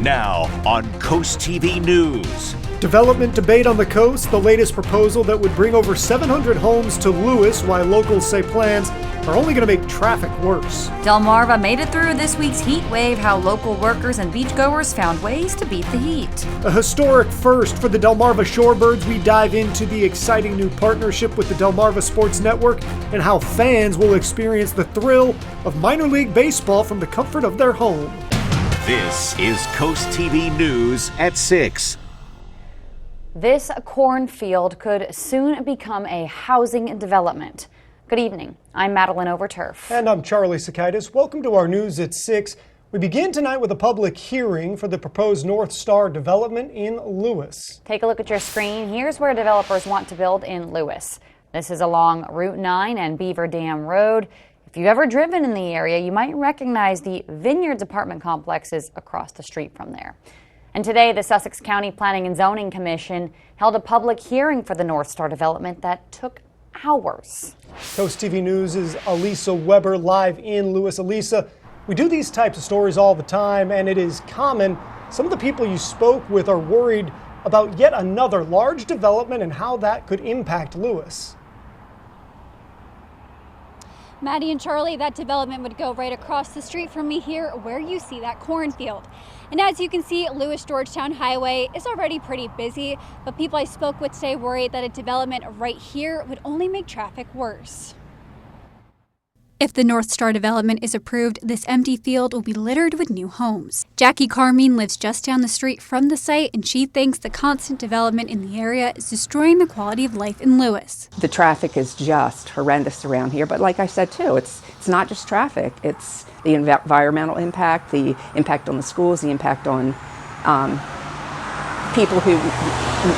Now on Coast TV News. Development debate on the coast, the latest proposal that would bring over 700 homes to Lewis, while locals say plans are only going to make traffic worse. Delmarva made it through this week's heat wave, how local workers and beachgoers found ways to beat the heat. A historic first for the Delmarva Shorebirds. We dive into the exciting new partnership with the Delmarva Sports Network and how fans will experience the thrill of minor league baseball from the comfort of their home. This is Coast TV News at 6. This cornfield could soon become a housing development. Good evening. I'm Madeline Overturf. And I'm Charlie Sakaitis. Welcome to our News at 6. We begin tonight with a public hearing for the proposed North Star development in Lewis. Take a look at your screen. Here's where developers want to build in Lewis. This is along Route 9 and Beaver Dam Road. If you've ever driven in the area, you might recognize the Vineyards apartment complexes across the street from there. And today, the Sussex County Planning and Zoning Commission held a public hearing for the North Star development that took hours. Coast TV News' Elisa Weber live in Lewis. Elisa, we do these types of stories all the time, and it is common. Some of the people you spoke with are worried about yet another large development and how that could impact Lewis. Maddie and Charlie, that development would go right across the street from me here where you see that cornfield. And as you can see, Lewis-Georgetown Highway is already pretty busy, but people I spoke with today worried that a development right here would only make traffic worse. If the North Star development is approved, this empty field will be littered with new homes. Jackie Carmine lives just down the street from the site, and she thinks the constant development in the area is destroying the quality of life in Lewis. The traffic is just horrendous around here, but like I said too, it's not just traffic, it's the environmental impact, the impact on the schools, the impact on people who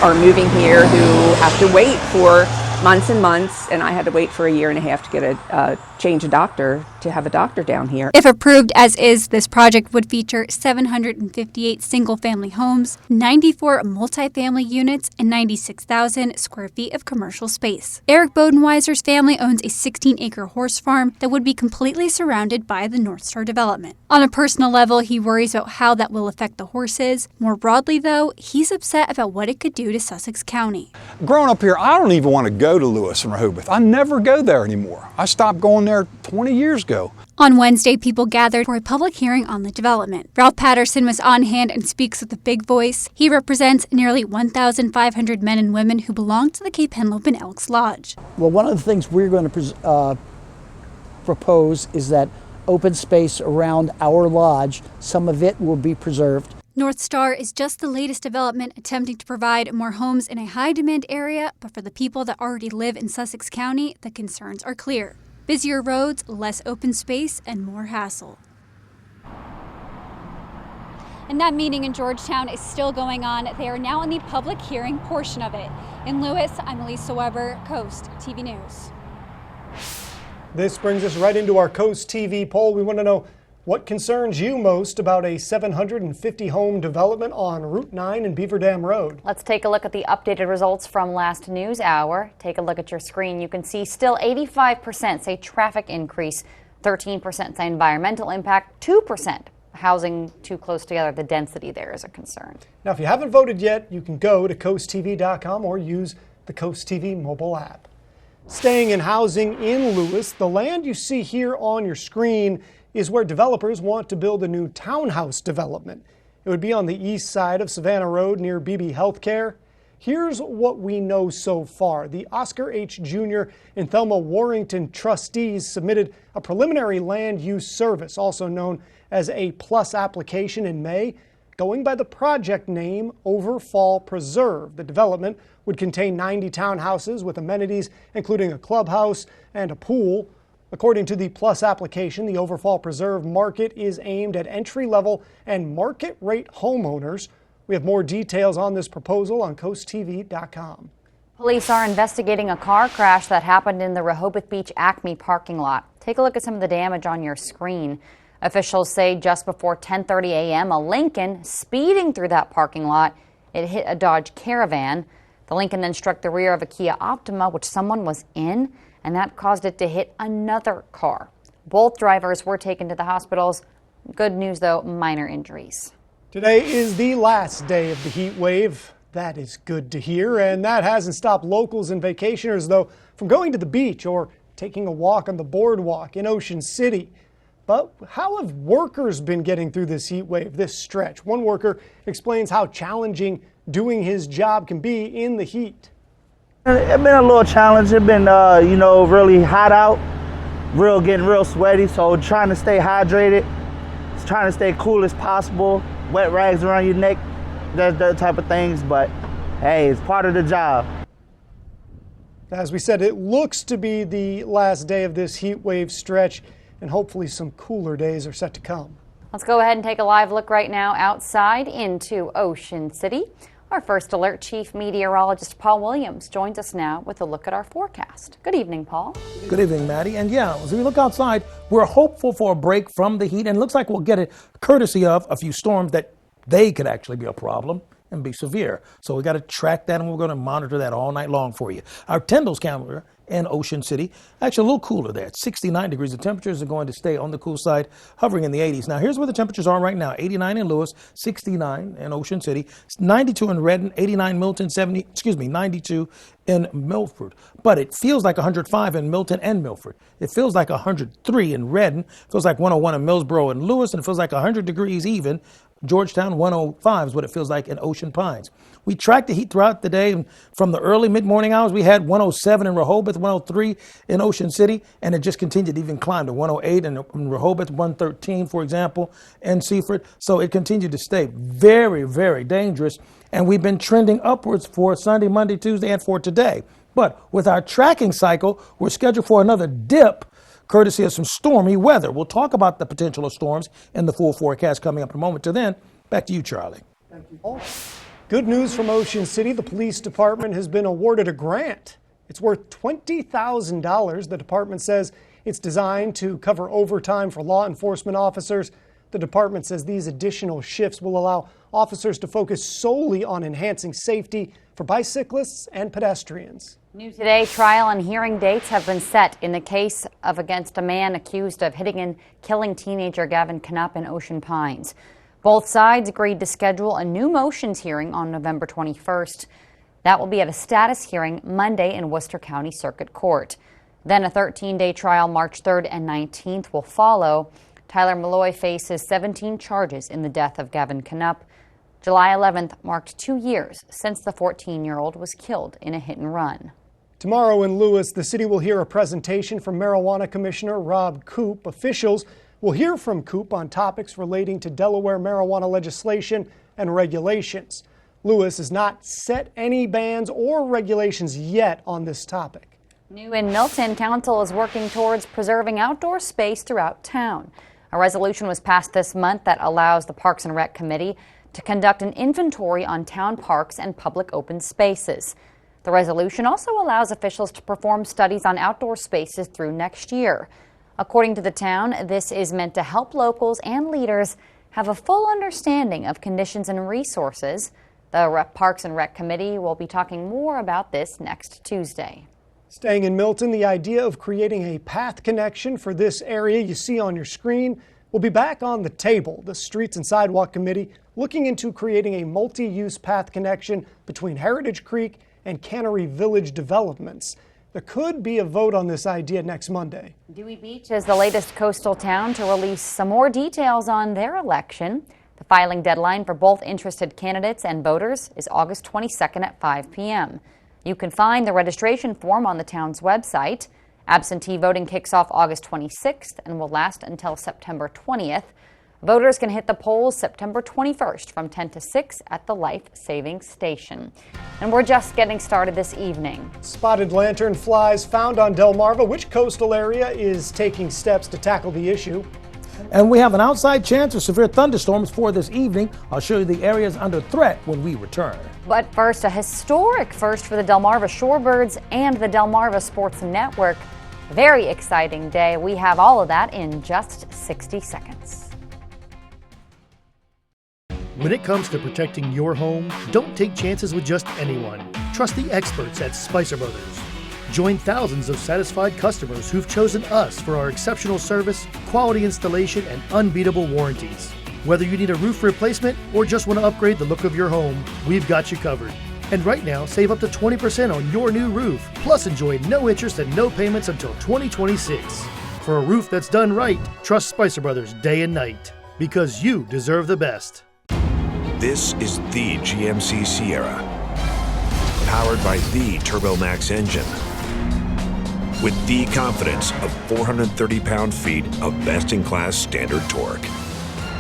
are moving here who have to wait for months and months, and I had to wait for a year and a half to get a change of doctor, to have a doctor down here. If approved as is, this project would feature 758 single-family homes, 94 multifamily units, and 96,000 square feet of commercial space. Eric Bodenweiser's family owns a 16-acre horse farm that would be completely surrounded by the North Star development. On a personal level, he worries about how that will affect the horses. More broadly, though, he's upset about what it could do to Sussex County. Growing up here, I don't even want to go to Lewis and Rehoboth. I never go there anymore. I stopped going there 20 years ago. On Wednesday, people gathered for a public hearing on the development. Ralph Patterson was on hand and speaks with a big voice. He represents nearly 1,500 men and women who belong to the Cape Henlopen and Elks Lodge. Well, one of the things we're going to propose is that open space around our lodge, some of it will be preserved. North Star is just the latest development attempting to provide more homes in a high-demand area, but for the people that already live in Sussex County, the concerns are clear. Busier roads, less open space, and more hassle. And that meeting in Georgetown is still going on. They are now in the public hearing portion of it. In Lewis, I'm Elisa Weber, Coast TV News. This brings us right into our Coast TV poll. We want to know what concerns you most about a 750 home development on Route 9 and Beaver Dam Road. Let's take a look at the updated results from last news hour. Take a look at your screen. You can see still 85% say traffic increase, 13% say environmental impact, 2% housing too close together. The density there is a concern. Now, if you haven't voted yet, you can go to coasttv.com or use the Coast TV mobile app. Staying in housing in Lewis, the land you see here on your screen is where developers want to build a new townhouse development. It would be on the east side of Savannah Road near BB Healthcare. Here's what we know so far. The Oscar H. Jr. and Thelma Warrington trustees submitted a preliminary land use service, also known as a PLUS application, in May, going by the project name Overfall Preserve. The development would contain 90 townhouses with amenities including a clubhouse and a pool. According to the PLUS application, the Overfall Preserve market is aimed at entry-level and market-rate homeowners. We have more details on this proposal on coasttv.com. Police are investigating a car crash that happened in the Rehoboth Beach Acme parking lot. Take a look at some of the damage on your screen. Officials say just before 10:30 a.m., a Lincoln speeding through that parking lot, it hit a Dodge Caravan. The Lincoln then struck the rear of a Kia Optima, which someone was in, and that caused it to hit another car. Both drivers were taken to the hospitals. Good news, though, minor injuries. Today is the last day of the heat wave. That is good to hear, and that hasn't stopped locals and vacationers, though, from going to the beach or taking a walk on the boardwalk in Ocean City. But how have workers been getting through this heat wave, this stretch? One worker explains how challenging doing his job can be in the heat. It's been a little challenge. It's been, really hot out, getting real sweaty. So trying to stay hydrated, trying to stay cool as possible. Wet rags around your neck, that type of things. But hey, it's part of the job. As we said, it looks to be the last day of this heat wave stretch, and hopefully some cooler days are set to come. Let's go ahead and take a live look right now outside into Ocean City. Our First Alert Chief Meteorologist Paul Williams joins us now with a look at our forecast. Good evening, Paul. Good evening, Maddie. And yeah, as we look outside, we're hopeful for a break from the heat, and it looks like we'll get it courtesy of a few storms that they could actually be a problem and be severe. So we got to track that, and we're going to monitor that all night long for you. Our Tyndall's calendar in Ocean City, actually a little cooler there. It's 69 degrees. The temperatures are going to stay on the cool side, hovering in the 80s. Now, here's where the temperatures are right now. 89 in Lewis, 69 in Ocean City, 92 in Redden, 89 Milton, 92 in Milford. But it feels like 105 in Milton and Milford. It feels like 103 in Redden. It feels like 101 in Millsboro and Lewis, and it feels like 100 degrees even. Georgetown, 105 is what it feels like in Ocean Pines. We tracked the heat throughout the day, and from the early mid-morning hours, we had 107 in Rehoboth, 103 in Ocean City, and it just continued to even climb to 108 in Rehoboth, 113, for example, in Seaford. So it continued to stay very, very dangerous, and we've been trending upwards for Sunday, Monday, Tuesday, and for today. But with our tracking cycle, we're scheduled for another dip, courtesy of some stormy weather. We'll talk about the potential of storms in the full forecast coming up in a moment. Till then, back to you, Charlie. Thank you, Paul. Good news from Ocean City. The police department has been awarded a grant. It's worth $20,000. The department says it's designed to cover overtime for law enforcement officers. The department says these additional shifts will allow officers to focus solely on enhancing safety for bicyclists and pedestrians. New today, trial and hearing dates have been set in the case against a man accused of hitting and killing teenager Gavin Knupp in Ocean Pines. Both sides agreed to schedule a new motions hearing on November 21st. That will be at a status hearing Monday in Worcester County Circuit Court. Then a 13-day trial March 3rd and 19th will follow. Tyler Malloy faces 17 charges in the death of Gavin Knupp. July 11th marked 2 years since the 14-year-old was killed in a hit and run. Tomorrow in Lewis, the city will hear a presentation from Marijuana Commissioner Rob Koop. Officials will hear from Koop on topics relating to Delaware marijuana legislation and regulations. Lewis has not set any bans or regulations yet on this topic. New in Milton, council is working towards preserving outdoor space throughout town. A resolution was passed this month that allows the Parks and Rec Committee to conduct an inventory on town parks and public open spaces. The resolution also allows officials to perform studies on outdoor spaces through next year. According to the town, this is meant to help locals and leaders have a full understanding of conditions and resources. The Parks and Rec Committee will be talking more about this next Tuesday. Staying in Milton, the idea of creating a path connection for this area you see on your screen will be back on the table. The Streets and Sidewalk Committee looking into creating a multi-use path connection between Heritage Creek and Cannery Village developments. There could be a vote on this idea next Monday. Dewey Beach is the latest coastal town to release some more details on their election. The filing deadline for both interested candidates and voters is August 22nd at 5 p.m. You can find the registration form on the town's website. Absentee voting kicks off August 26th and will last until September 20th. Voters can hit the polls September 21st from 10 to 6 at the Life Saving Station. And we're just getting started this evening. Spotted lanternflies found on Delmarva. Which coastal area is taking steps to tackle the issue? And we have an outside chance of severe thunderstorms for this evening. I'll show you the areas under threat when we return. But first, a historic first for the Delmarva Shorebirds and the Delmarva Sports Network. Very exciting day. We have all of that in just 60 seconds. When it comes to protecting your home, don't take chances with just anyone. Trust the experts at Spicer Brothers. Join thousands of satisfied customers who've chosen us for our exceptional service, quality installation, and unbeatable warranties. Whether you need a roof replacement or just want to upgrade the look of your home, we've got you covered. And right now, save up to 20% on your new roof, plus enjoy no interest and no payments until 2026. For a roof that's done right, trust Spicer Brothers day and night, because you deserve the best. This is the GMC Sierra, powered by the TurboMax engine, with the confidence of 430 pound-feet of best-in-class standard torque.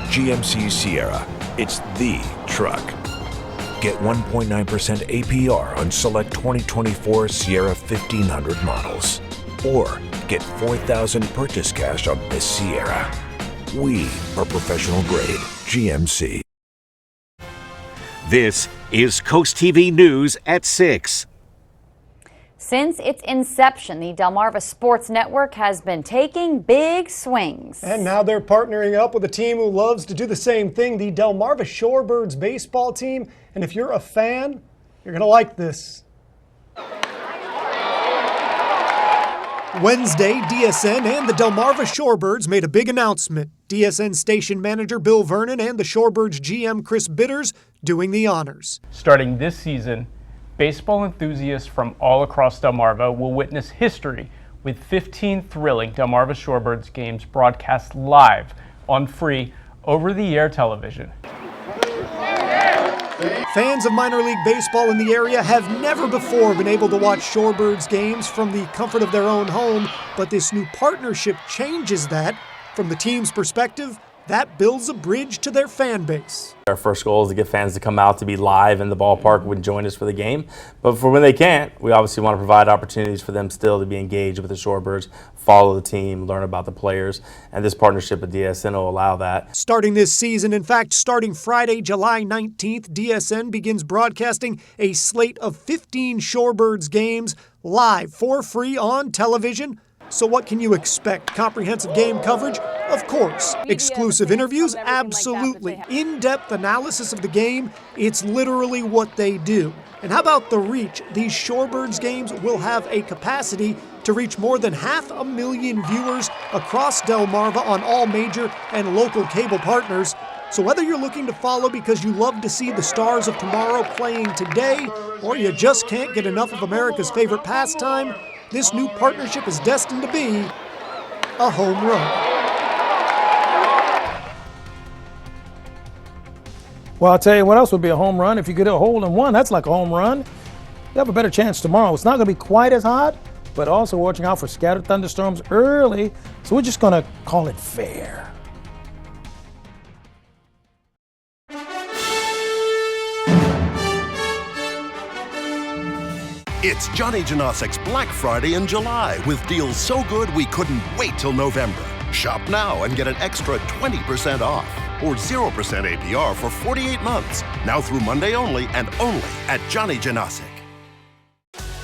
GMC Sierra, it's the truck. Get 1.9% APR on select 2024 Sierra 1500 models. Or get $4,000 purchase cash on this Sierra. We are professional grade GMC. This is Coast TV News at 6. Since its inception, the Delmarva Sports Network has been taking big swings. And now they're partnering up with a team who loves to do the same thing, the Delmarva Shorebirds baseball team. And if you're a fan, you're going to like this. Wednesday, DSN and the Delmarva Shorebirds made a big announcement. DSN station manager Bill Vernon and the Shorebirds GM Chris Bitters doing the honors. Starting this season, baseball enthusiasts from all across Delmarva will witness history with 15 thrilling Delmarva Shorebirds games broadcast live on free over-the-air television. Fans of minor league baseball in the area have never before been able to watch Shorebirds games from the comfort of their own home, but this new partnership changes that. From the team's perspective, that builds a bridge to their fan base. Our first goal is to get fans to come out to be live in the ballpark and join us for the game. But for when they can't, we obviously want to provide opportunities for them still to be engaged with the Shorebirds, follow the team, learn about the players, and this partnership with DSN will allow that. Starting this season, in fact, starting Friday, July 19th, DSN begins broadcasting a slate of 15 Shorebirds games live for free on television. So what can you expect? Comprehensive game coverage? Of course. Exclusive interviews? Absolutely. In-depth analysis of the game? It's literally what they do. And how about the reach? These Shorebirds games will have a capacity to reach more than 500,000 viewers across Delmarva on all major and local cable partners. So whether you're looking to follow because you love to see the stars of tomorrow playing today, or you just can't get enough of America's favorite pastime, this new partnership is destined to be a home run. Well, I'll tell you what else would be a home run. If you get a hole in one, that's like a home run. You have a better chance tomorrow. It's not going to be quite as hot, but also watching out for scattered thunderstorms early. So we're just going to call it fair. It's Johnny Janasik's Black Friday in July with deals so good we couldn't wait till November. Shop now and get an extra 20% off or 0% APR for 48 months. Now through Monday only and only at Johnny Janasik.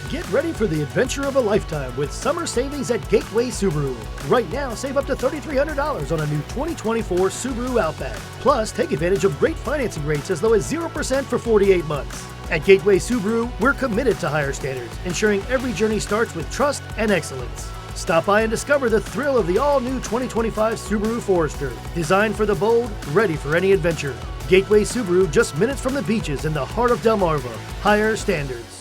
Get ready for the adventure of a lifetime with summer savings at Gateway Subaru. Right now, save up to $3,300 on a new 2024 Subaru Outback. Plus, take advantage of great financing rates as low as 0% for 48 months. At Gateway Subaru, we're committed to higher standards, ensuring every journey starts with trust and excellence. Stop by and discover the thrill of the all-new 2025 Subaru Forester. Designed for the bold, ready for any adventure. Gateway Subaru, just minutes from the beaches in the heart of Delmarva. Higher standards.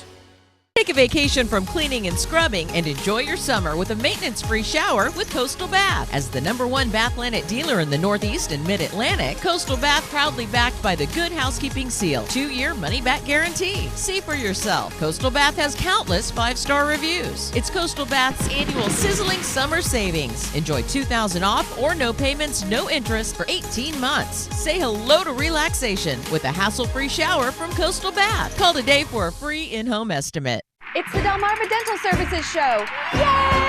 Take a vacation from cleaning and scrubbing and enjoy your summer with a maintenance-free shower with Coastal Bath. As the #1 Bathlandet dealer in the Northeast and Mid-Atlantic, Coastal Bath proudly backed by the Good Housekeeping Seal, 2-year money-back guarantee. See for yourself. Coastal Bath has countless 5-star reviews. It's Coastal Bath's annual sizzling summer savings. Enjoy $2,000 off or no payments, no interest for 18 months. Say hello to relaxation with a hassle-free shower from Coastal Bath. Call today for a free in-home estimate. It's the Delmarva Dental Services Show. Yay!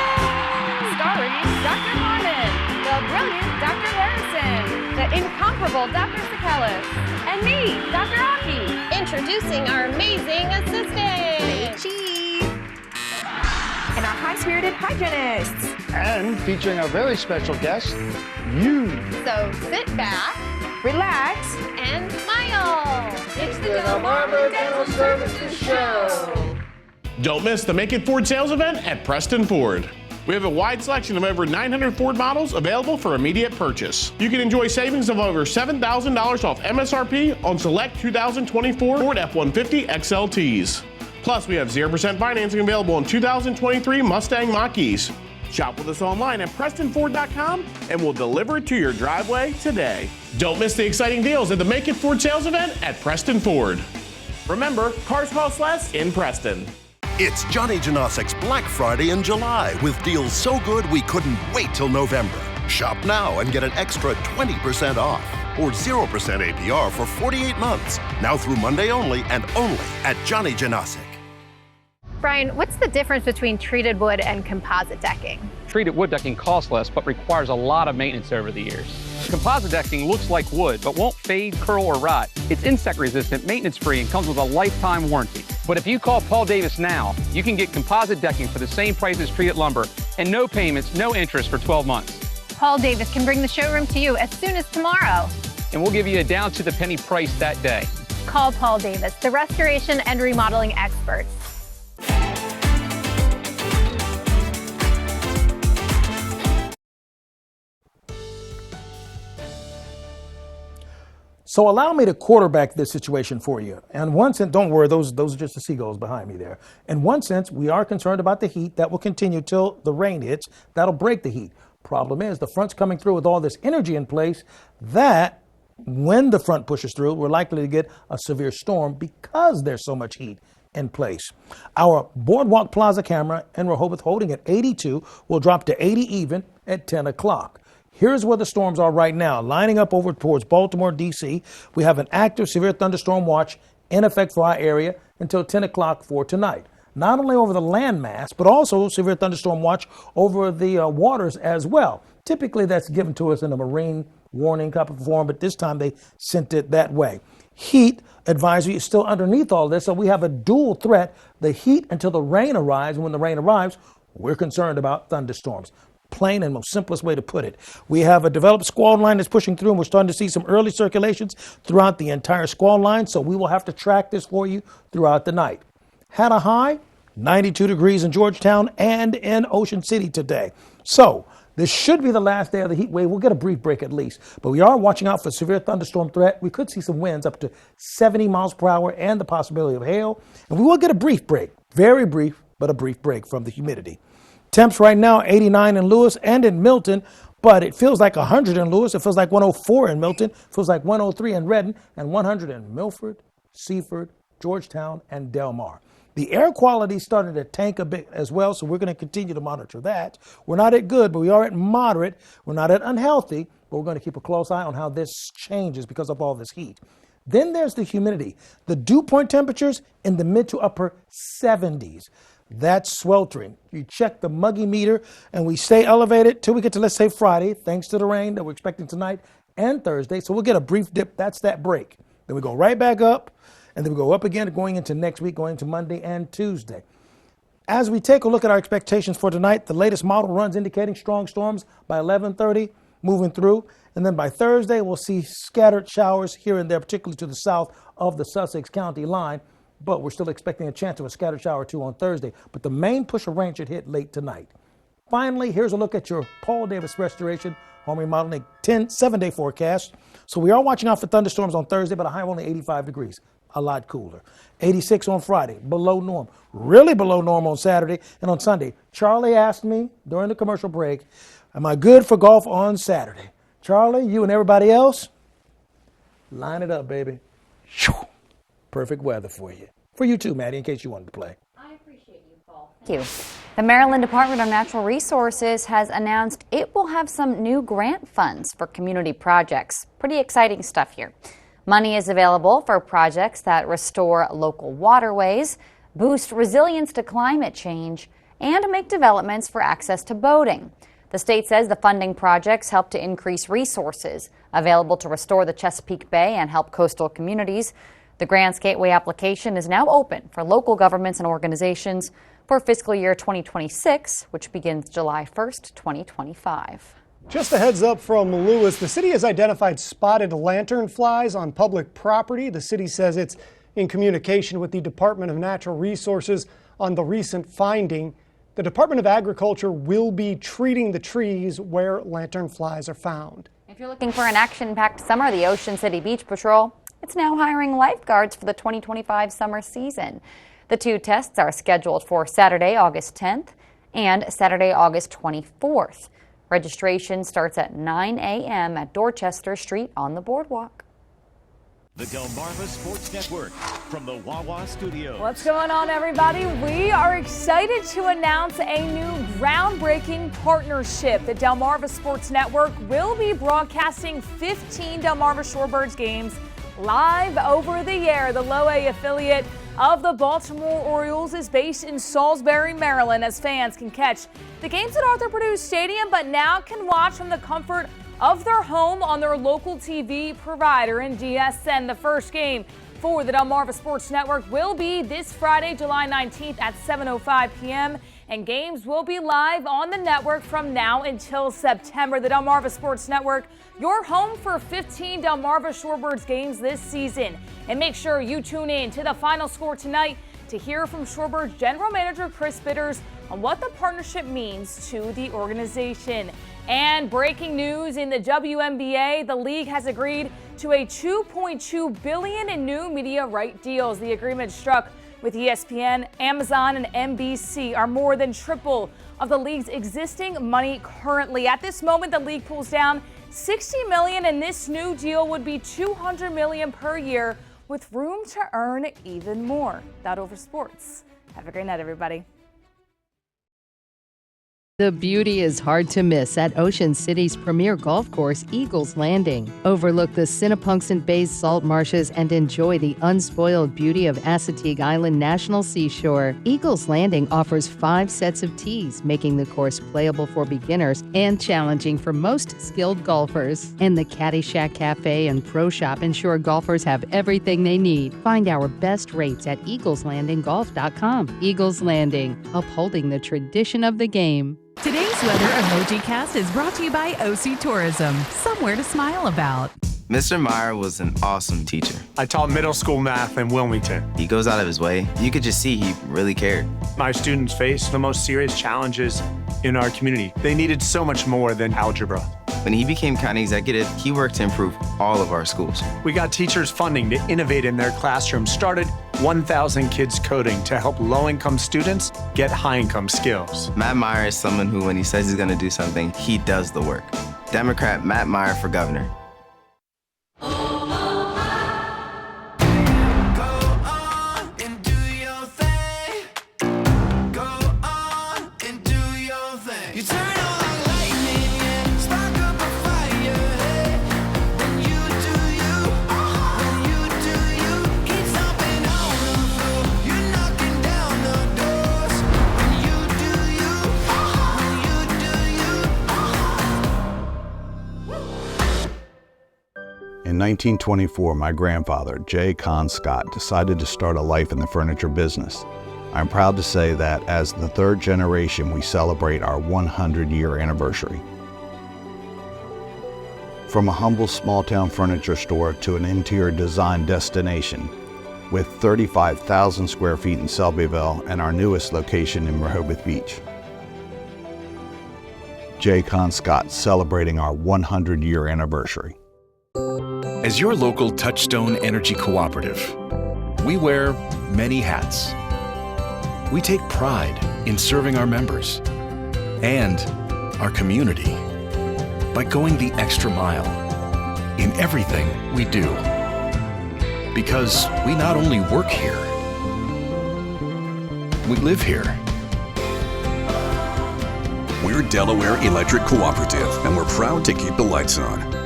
Starring Dr. Harmon, the brilliant Dr. Harrison, the incomparable Dr. Sikelis, and me, Dr. Aki. Introducing our amazing assistant, Chi, and our high-spirited hygienists. And featuring our very special guest, you. So sit back, relax, and smile. It's the Delmarva Dental Services Show. Don't miss the Make It Ford sales event at Preston Ford. We have a wide selection of over 900 Ford models available for immediate purchase. You can enjoy savings of over $7,000 off MSRP on select 2024 Ford F-150 XLTs. Plus, we have 0% financing available on 2023 Mustang Mach-E's. Shop with us online at PrestonFord.com and we'll deliver it to your driveway today. Don't miss the exciting deals at the Make It Ford sales event at Preston Ford. Remember, cars cost less in Preston. It's Johnny Janosik's Black Friday in July with deals so good we couldn't wait till November. Shop now and get an extra 20% off or 0% APR for 48 months. Now through Monday only and only at Johnny Janasik. Brian, what's the difference between treated wood and composite decking? Treated wood decking costs less but requires a lot of maintenance over the years. Composite decking looks like wood but won't fade, curl, or rot. It's insect resistant, maintenance free, and comes with a lifetime warranty. But if you call Paul Davis now, you can get composite decking for the same price as treated lumber and no payments, no interest for 12 months. Paul Davis can bring the showroom to you as soon as tomorrow. And we'll give you a down to the penny price that day. Call Paul Davis, the restoration and remodeling experts. So allow me to quarterback this situation for you. In one sense, don't worry, those are just the seagulls behind me there. In one sense, we are concerned about the heat that will continue till the rain hits. That'll break the heat. Problem is, the front's coming through with all this energy in place that when the front pushes through, we're likely to get a severe storm because there's so much heat in place. Our Boardwalk Plaza camera in Rehoboth holding at 82 will drop to 80 even at 10 o'clock. Here's where the storms are right now, lining up over towards Baltimore, D.C. We have an active severe thunderstorm watch in effect for our area until 10 o'clock for tonight. Not only over the landmass, but also severe thunderstorm watch over the waters as well. Typically, that's given to us in a marine warning type of form, but this time they sent it that way. Heat advisory is still underneath all this, so we have a dual threat, the heat until the rain arrives. And when the rain arrives, we're concerned about thunderstorms. Plain and most simplest way to put it. We have a developed squall line that's pushing through, and we're starting to see some early circulations throughout the entire squall line, so we will have to track this for you throughout the night. Had a high, 92 degrees in Georgetown and in Ocean City today. So this should be the last day of the heat wave. We'll get a brief break at least, but we are watching out for severe thunderstorm threat. We could see some winds up to 70 miles per hour and the possibility of hail, and we will get a brief break, very brief, but a brief break from the humidity. Temps right now, 89 in Lewis and in Milton, but it feels like 100 in Lewis. It feels like 104 in Milton. It feels like 103 in Redden and 100 in Milford, Seaford, Georgetown, and Del Mar. The air quality started to tank a bit as well, so we're going to continue to monitor that. We're not at good, but we are at moderate. We're not at unhealthy, but we're going to keep a close eye on how this changes because of all this heat. Then there's the humidity. The dew point temperatures in the mid to upper 70s. That's sweltering. You check the muggy meter, and we stay elevated till we get to, let's say, Friday, thanks to the rain that we're expecting tonight and Thursday. So we'll get a brief dip. That's that break. Then we go right back up, and then we go up again going into next week, going into Monday and Tuesday. As we take a look at our expectations for tonight, the latest model runs indicating strong storms by 11:30, moving through. And then by Thursday, we'll see scattered showers here and there, particularly to the south of the Sussex County line. But we're still expecting a chance of a scattered shower or two on Thursday. But the main push of rain should hit late tonight. Finally, here's a look at your Paul Davis Restoration Home Remodeling 7-day forecast. So we are watching out for thunderstorms on Thursday, but a high of only 85 degrees, a lot cooler. 86 on Friday, below norm. Really below norm on Saturday and on Sunday. Charlie asked me during the commercial break, am I good for golf on Saturday? Charlie, you and everybody else, line it up, baby. Perfect weather for you. For you too, Maddie, in case you wanted to play. I appreciate you, Paul. Thank you. The Maryland Department of Natural Resources has announced it will have some new grant funds for community projects. Pretty exciting stuff here. Money is available for projects that restore local waterways, boost resilience to climate change, and make developments for access to boating. The state says the funding projects help to increase resources available to restore the Chesapeake Bay and help coastal communities. The Grants Gateway application is now open for local governments and organizations for fiscal year 2026, which begins July 1st, 2025. Just a heads up from Lewis, the city has identified spotted lanternflies on public property. The city says it's in communication with the Department of Natural Resources on the recent finding. The Department of Agriculture will be treating the trees where lanternflies are found. If you're looking for an action-packed summer, the Ocean City Beach Patrol, it's now hiring lifeguards for the 2025 summer season. The 2 tests are scheduled for Saturday, August 10th and Saturday, August 24th. Registration starts at 9 a.m. at Dorchester Street on the boardwalk. The Delmarva Sports Network from the Wawa Studio. What's going on, everybody? We are excited to announce a new groundbreaking partnership. The Delmarva Sports Network will be broadcasting 15 Delmarva Shorebirds games live over the air. The Low A affiliate of the Baltimore Orioles is based in Salisbury, Maryland, as fans can catch the games at Arthur Purdue Stadium, but now can watch from the comfort of their home on their local TV provider in DSN. The first game for the Delmarva Sports Network will be this Friday, July 19th at 7:05 p.m. and games will be live on the network from now until September. The Delmarva Sports Network, your home for 15 Delmarva Shorebirds games this season. And make sure you tune in to the final score tonight to hear from Shorebirds General Manager Chris Bitters on what the partnership means to the organization. And breaking news in the WNBA, the league has agreed to a $2.2 billion in new media right deals. The agreement struck with ESPN, Amazon, and NBC are more than triple of the league's existing money currently. At this moment, the league pulls down $60 million, and this new deal would be $200 million per year, with room to earn even more. That over sports. Have a great night, everybody. The beauty is hard to miss at Ocean City's premier golf course, Eagles Landing. Overlook the Sinnapunxent Bay's salt marshes and enjoy the unspoiled beauty of Assateague Island National Seashore. Eagles Landing offers 5 sets of tees, making the course playable for beginners and challenging for most skilled golfers. And the Caddyshack Cafe and Pro Shop ensure golfers have everything they need. Find our best rates at eagleslandinggolf.com. Eagles Landing, upholding the tradition of the game. Today's Weather Emoji Cast is brought to you by OC Tourism. Somewhere to smile about. Mr. Meyer was an awesome teacher. I taught middle school math in Wilmington. He goes out of his way. You could just see he really cared. My students faced the most serious challenges in our community. They needed so much more than algebra. When he became county executive, he worked to improve all of our schools. We got teachers funding to innovate in their classrooms, started 1,000 Kids Coding to help low-income students get high-income skills. Matt Meyer is someone who, when he says he's gonna do something, he does the work. Democrat Matt Meyer for governor. In 1924, my grandfather, J. Con Scott, decided to start a life in the furniture business. I'm proud to say that as the 3rd generation, we celebrate our 100-year anniversary. From a humble small-town furniture store to an interior design destination, with 35,000 square feet in Selbyville and our newest location in Rehoboth Beach. J. Con Scott, celebrating our 100-year anniversary. As your local Touchstone Energy Cooperative, we wear many hats. We take pride in serving our members and our community by going the extra mile in everything we do. Because we not only work here, we live here. We're Delaware Electric Cooperative, and we're proud to keep the lights on.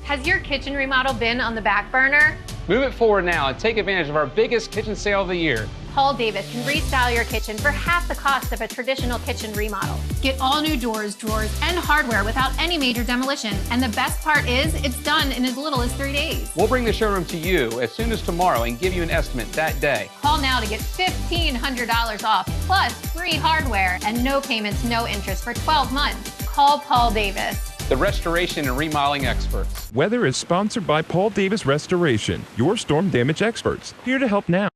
Has your kitchen remodel been on the back burner? Move it forward now and take advantage of our biggest kitchen sale of the year. Paul Davis can restyle your kitchen for half the cost of a traditional kitchen remodel. Get all new doors, drawers, and hardware without any major demolition. And the best part is, it's done in as little as 3 days. We'll bring the showroom to you as soon as tomorrow and give you an estimate that day. Call now to get $1,500 off, plus free hardware and no payments, no interest for 12 months. Call Paul Davis. The restoration and remodeling experts. Weather is sponsored by Paul Davis Restoration, your storm damage experts, here to help now.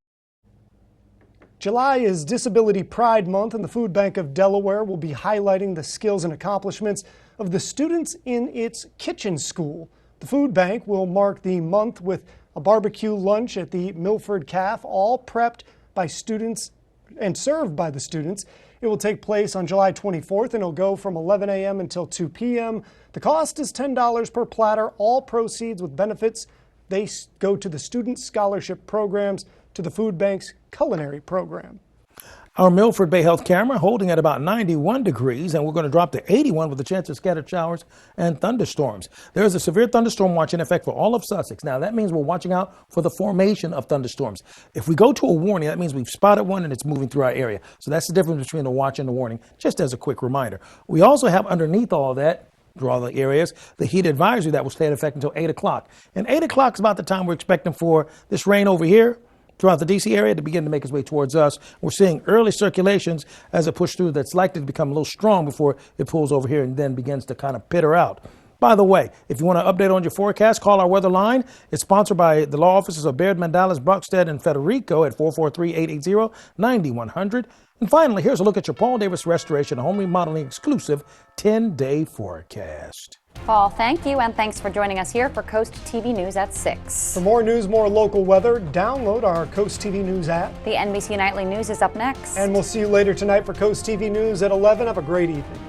July is Disability Pride Month, and the Food Bank of Delaware will be highlighting the skills and accomplishments of the students in its kitchen school. The Food Bank will mark the month with a barbecue lunch at the Milford Cafe, all prepped by students and served by the students. It will take place on July 24th, and it'll go from 11 a.m. until 2 p.m. The cost is $10 per platter. All proceeds with benefits, they go to the student scholarship programs, to the Food Bank's culinary program. Our Milford Bay Health camera holding at about 91 degrees, and we're going to drop to 81 with a chance of scattered showers and thunderstorms. There is a severe thunderstorm watch in effect for all of Sussex. Now, that means we're watching out for the formation of thunderstorms. If we go to a warning, that means we've spotted one and it's moving through our area. So that's the difference between the watch and the warning, just as a quick reminder. We also have underneath all that, draw the areas, the heat advisory that will stay in effect until 8 o'clock. And 8 o'clock is about the time we're expecting for this rain over here throughout the D.C. area to begin to make its way towards us. We're seeing early circulations as it pushes through that's likely to become a little strong before it pulls over here and then begins to kind of pitter out. By the way, if you want to update on your forecast, call our weather line. It's sponsored by the law offices of Baird, Mandalas, Brockstead, and Federico at 443-880-9100. And finally, here's a look at your Paul Davis Restoration Home Remodeling exclusive 10-day forecast. Paul, thank you, and thanks for joining us here for Coast TV News at 6. For more news, more local weather, download our Coast TV News app. The NBC Nightly News is up next. And we'll see you later tonight for Coast TV News at 11. Have a great evening.